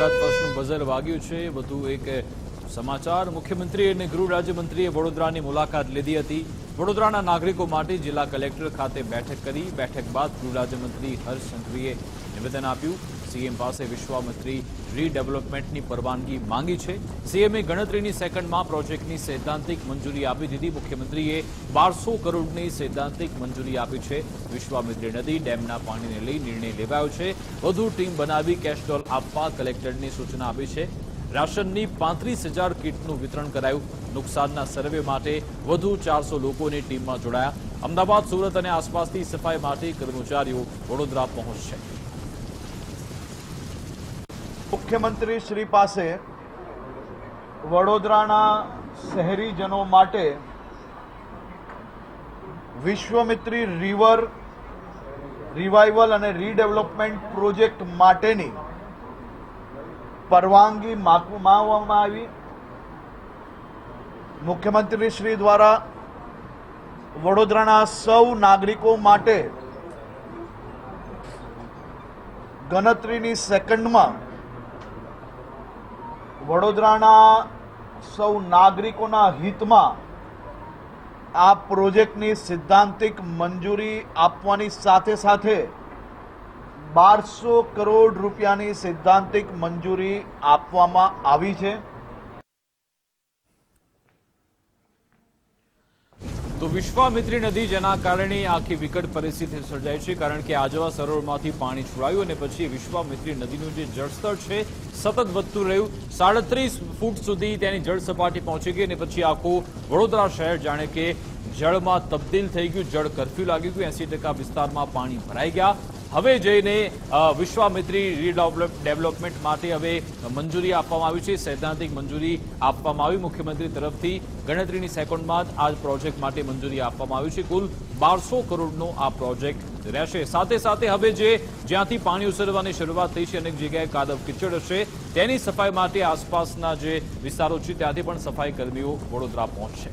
Gujarat ફર્સ્ટનું buzzer વાગ્યું છે। વધુ એક સમાચાર, મુખ્યમંત્રી અને ગૃહ રાજ્યમંત્રીએ વડોદરાની મુલાકાત લીધી હતી। વડોદરાના નાગરિકો માટે જિલ્લા કલેક્ટર ખાતે બેઠક કરી। બેઠક બાદ ગૃહ રાજ્યમંત્રી હર્ષ સંઘવીએ નિવેદન આપ્યું। સીએમ પાસે વિશ્વામિત્રી રીડેવલપમેન્ટની પરવાનગી માંગી છે। સીએમએ ગણતરીની સેકન્ડમાં પ્રોજેક્ટની સૈદ્ધાંતિક મંજૂરી આપી દીધી। મુખ્યમંત્રીએ 1200 કરોડની સૈદ્ધાંતિક મંજૂરી આપી છે। વિશ્વામિત્રી નદી ડેમના પાણીને લઈ નિર્ણય લેવાયો છે। વધુ ટીમ બનાવી કેશડોલ આપવા કલેક્ટરની સૂચના આપી છે। રાશનની 35,000 કીટનું વિતરણ કરાયું। નુકસાનના સર્વે માટે વધુ 400 લોકોની ટીમમાં જોડાયા। અમદાવાદ, સુરત અને આસપાસથી સફાઈ માટે કર્મચારીઓ વડોદરા પહોંચશે। મુખ્યમંત્રી શ્રી પાસે વડોદરાના શહેરીજનો માટે વિશ્વામિત્રી રિવર રિવાઇવલ અને રીડેવલપમેન્ટ પ્રોજેક્ટ માટેની પરવાનગી માંગવામાં આવી। મુખ્યમંત્રી શ્રી દ્વારા વડોદરાના સૌ નાગરિકો માટે ગણતરીની સેકન્ડમાં વડોદરાના સૌ નાગરિકોના હિતમાં આ પ્રોજેક્ટની સિદ્ધાંતિક મંજૂરી આપવાની સાથે સાથે 1200 કરોડ રૂપિયાની સૈદ્ધાંતિક મંજૂરી આપવામાં આવી છે। તો વિશ્વામિત્રી નદી જેના કારણે આખી વિકટ પરિસ્થિતિ સર્જાઈ છે, કારણ કે આજવા સરોવરમાંથી પાણી છોડાયું અને પછી વિશ્વામિત્રી નદીનું જે જળસ્તર છે સતત વધતું રહ્યું। 37 ફૂટ સુધી તેની જળ સપાટી પહોંચી ગઈ અને પછી આખું વડોદરા શહેર જાણે કે જળમાં તબદીલ થઈ ગયું। જળ કરફ્યુ લાગી ગયું। 80% વિસ્તારમાં પાણી ભરાઈ ગયા। હવે જઈને વિશ્વામિત્રી રીડેવલપમેન્ટ માટે હવે મંજૂરી આપવામાં આવી છે। સૈદ્ધાંતિક મંજૂરી આપવામાં આવી મુખ્યમંત્રી તરફથી। ગણતરીની સેકન્ડમાં જ આ પ્રોજેક્ટ માટે મંજૂરી આપવામાં આવી છે। કુલ 1200 કરોડનો આ પ્રોજેક્ટ રહેશે। સાથે સાથે હવે જ્યાંથી પાણી ઉસરવાની શરૂઆત થઈ છે, અનેક જગ્યાએ કાદવ કીચડ હશે, તેની સફાઈ માટે આસપાસના જે વિસ્તારો છે ત્યાંથી પણ સફાઈ કર્મીઓ વડોદરા પહોંચશે।